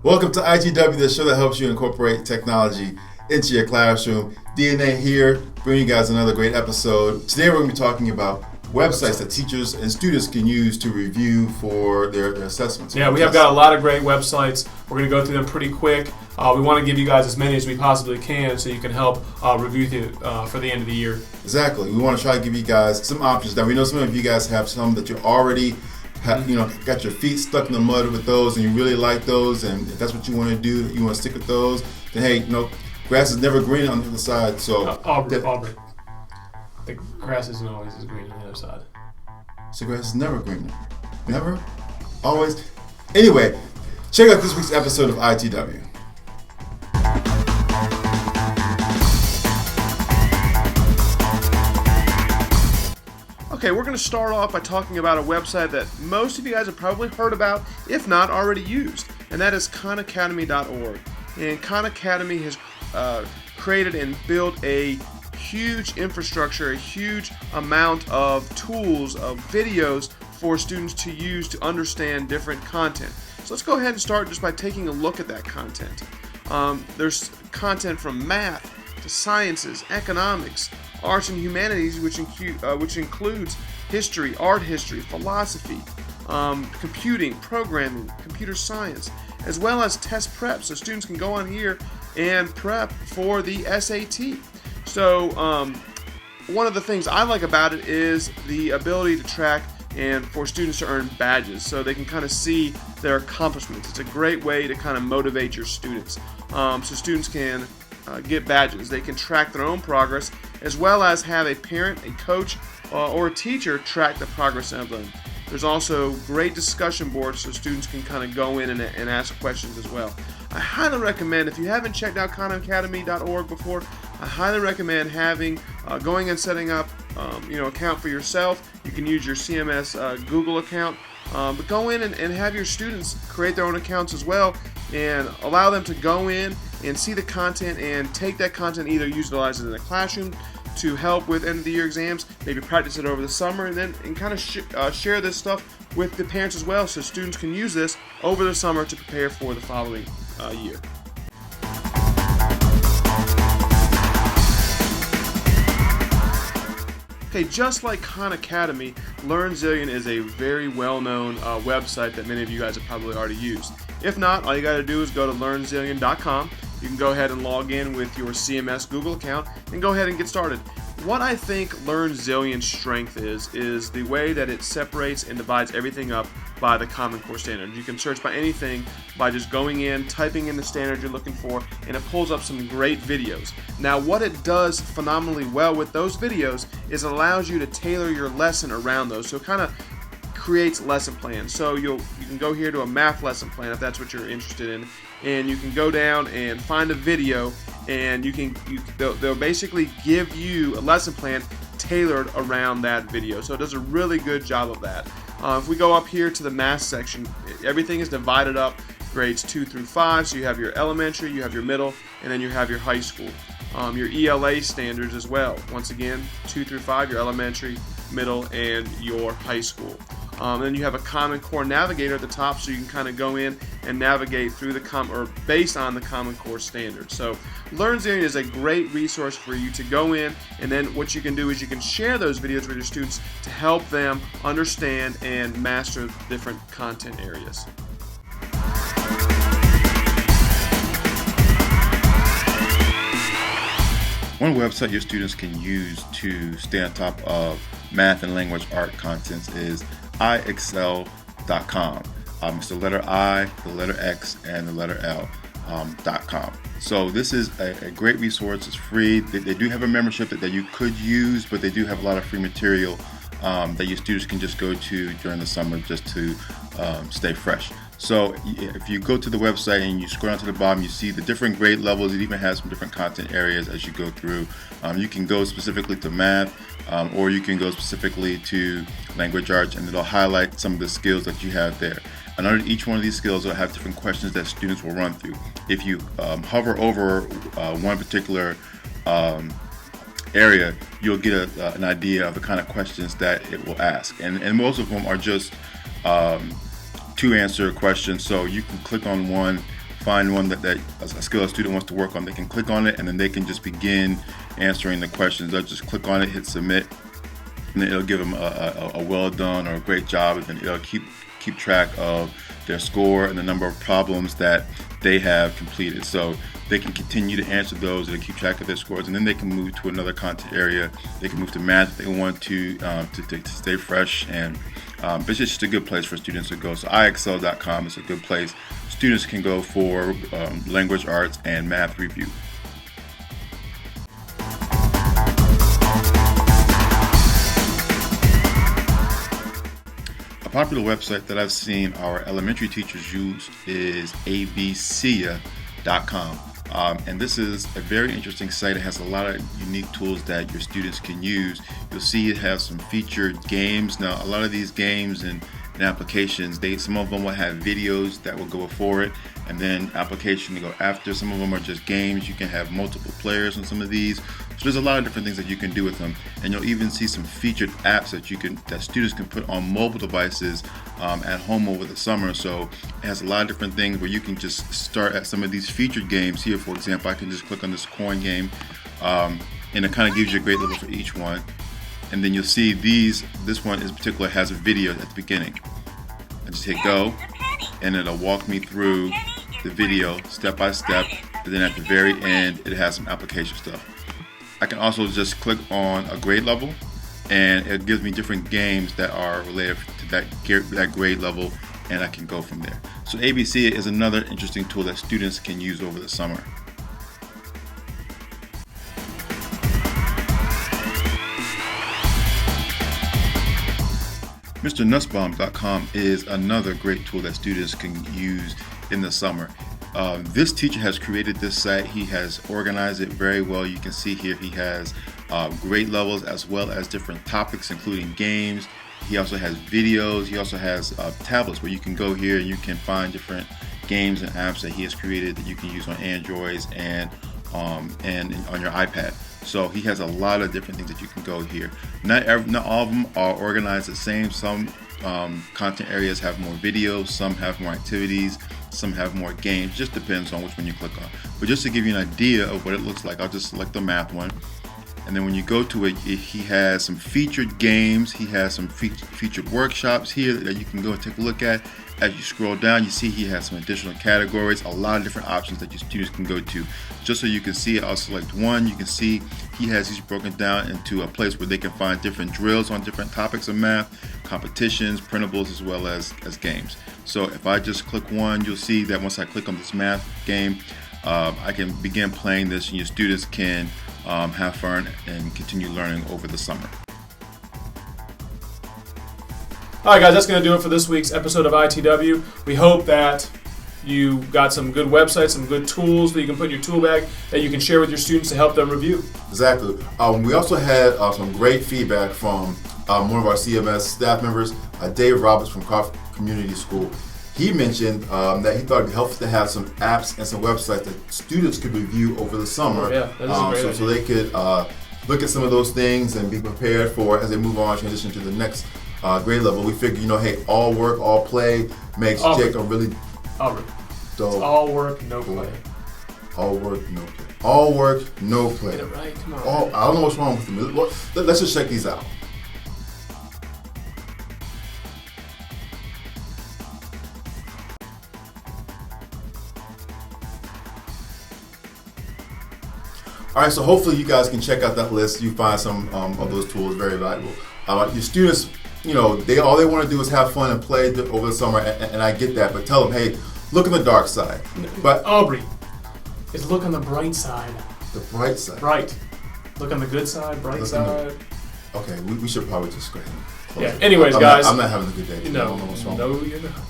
Welcome to ITW, the show that helps you incorporate technology into your classroom. DNA here, bringing you guys another great episode. Today we're going to be talking about websites that teachers and students can use to review for their assessments. Yeah, we have got a lot of great websites. We're going to go through them pretty quick. We want to give you guys as many as we possibly can so you can help review for the end of the year. Exactly. We want to try to give you guys some options. Now, we know some of you guys have some that you're already got your feet stuck in the mud with those, and you really like those, and if that's what you want to do, you want to stick with those, then hey, grass is never green on the other side. So Aubrey. The grass isn't always as green on the other side. So grass is never greener. Never? Always? Anyway, check out this week's episode of ITW. Okay, we're going to start off by talking about a website that most of you guys have probably heard about, if not already used, and that is KhanAcademy.org. And Khan Academy has created and built a huge infrastructure, a huge amount of tools, of videos for students to use to understand different content. So let's go ahead and start just by taking a look at that content. There's content from math to sciences, economics, arts and humanities, which includes history, art history, philosophy, computing, programming, computer science, as well as test prep. So students can go on here and prep for the SAT. So one of the things I like about it is the ability to track and for students to earn badges so they can kind of see their accomplishments. It's a great way to kind of motivate your students. So students can get badges. They can track their own progress, as well as have a parent, a coach, or a teacher track the progress of them. There's also great discussion boards so students can kind of go in and ask questions as well. I highly recommend, if you haven't checked out KhanAcademy.org before, I highly recommend going and setting up account for yourself. You can use your CMS Google account, but go in and have your students create their own accounts as well, and allow them to go in and see the content and take that content, either utilize it in the classroom to help with end of the year exams, maybe practice it over the summer, and kind of share this stuff with the parents as well, so students can use this over the summer to prepare for the following year. Okay, just like Khan Academy, Learnzillion is a very well-known website that many of you guys have probably already used. If not, all you got to do is go to Learnzillion.com. You can go ahead and log in with your CMS Google account and go ahead and get started. What I think Learnzillion's strength is the way that it separates and divides everything up by the Common Core standard. You can search by anything by just going in, typing in the standard you're looking for, and it pulls up some great videos. Now, what it does phenomenally well with those videos is it allows you to tailor your lesson around those. So it kind of creates lesson plans. So you can go here to a math lesson plan if that's what you're interested in, and you can go down and find a video, and they'll basically give you a lesson plan tailored around that video. So it does a really good job of that. If we go up here to the math section, everything is divided up grades 2 through 5. So you have your elementary, you have your middle, and then you have your high school. Your ELA standards as well. Once again, 2 through 5, your elementary, middle, and your high school. Then you have a Common Core Navigator at the top, so you can kind of go in and navigate through based on the Common Core standards. So Learnzillion is a great resource for you to go in, and then what you can do is you can share those videos with your students to help them understand and master different content areas. One website your students can use to stay on top of math and language art contents is iexcel.com. It's the letter I, the letter X, and the letter L.com. So this is a great resource. It's free. They do have a membership that you could use, but they do have a lot of free material that your students can just go to during the summer just to stay fresh. So if you go to the website and you scroll down to the bottom, you see the different grade levels. It even has some different content areas as you go through. You can go specifically to math, or you can go specifically to language arts, and it'll highlight some of the skills that you have there. And under each one of these skills, it'll have different questions that students will run through. If you hover over one particular area, you'll get an idea of the kind of questions that it will ask. And most of them are just to answer questions. So you can click on one, find one that a skill a student wants to work on, they can click on it, and then they can just begin answering the questions. They'll just click on it, hit submit, and then it'll give them a well done or a great job, and then it'll keep track of their score and the number of problems that they have completed. So they can continue to answer those and keep track of their scores, and then they can move to another content area. They can move to math if they want to stay fresh, and it's just a good place for students to go. So iexcel.com is a good place. Students can go for language arts and math review. A popular website that I've seen our elementary teachers use is abcia.com. And this is a very interesting site. It has a lot of unique tools that your students can use. You'll see it has some featured games. Now, a lot of these games and applications, some of them will have videos that will go before it, and then application to go after. Some of them are just games. You can have multiple players on some of these. So there's a lot of different things that you can do with them, and you'll even see some featured apps that students can put on mobile devices at home over the summer. So it has a lot of different things where you can just start at some of these featured games. Here, for example, I can just click on this coin game, and it kind of gives you a grade level for each one. And then you'll see this one in particular has a video at the beginning. I just hit go, and it'll walk me through the video step by step, and then at the very end it has some application stuff. I can also just click on a grade level, and it gives me different games that are related to that grade level, and I can go from there. So ABC is another interesting tool that students can use over the summer. MrNussbaum.com is another great tool that students can use in the summer. This teacher has created this site. He has organized it very well. You can see here he has grade levels as well as different topics, including games. He also has videos. He also has tablets where you can go here and you can find different games and apps that he has created that you can use on Androids and on your iPad. So he has a lot of different things that you can go here. Not all of them are organized the same. Some content areas have more videos, some have more activities, some have more games. Just depends on which one you click on. But just to give you an idea of what it looks like, I'll just select the math one. And then when you go to it, he has some featured games. He has some featured workshops here that you can go and take a look at. As you scroll down, you see he has some additional categories, a lot of different options that your students can go to. Just so you can see it, I'll select one. You can see he has these broken down into a place where they can find different drills on different topics of math, competitions, printables, as well as games. So if I just click one, you'll see that once I click on this math game, I can begin playing this, and your students can have fun and continue learning over the summer. All right, guys, that's going to do it for this week's episode of ITW. We hope that you got some good websites, some good tools that you can put in your tool bag that you can share with your students to help them review. Exactly. We also had some great feedback from one of our CMS staff members, Dave Roberts from Crawford Community School. He mentioned that he thought it'd be helpful to have some apps and some websites that students could review over the summer. Oh, yeah, that is a great idea. So they could look at some of those things and be prepared for as they move on, transition to the next grade level. We figure, hey, all work, all play makes Jake a really dope. It's all work, no play. All work, no play. All work, no play. Get it right, come on. I don't know what's wrong with them. Let's just check these out. All right, so hopefully you guys can check out that list. You find some of those tools very valuable. Your students, all they want to do is have fun and play over the summer, and I get that. But tell them, hey, look on the dark side. But Aubrey, it's look on the bright side. The bright side. Right. Look on the good side, bright side. Okay, we should probably just go ahead and close it. Anyways, guys. I'm not having a good day. No, you're not.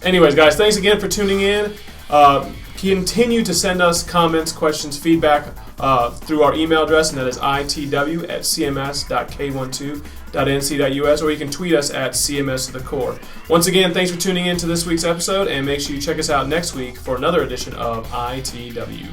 Anyways, guys, thanks again for tuning in. Continue to send us comments, questions, feedback through our email address, and that is itw@cms.k12.nc.us, or you can tweet us at CMS@thecore. Once again, thanks for tuning in to this week's episode, and make sure you check us out next week for another edition of ITW.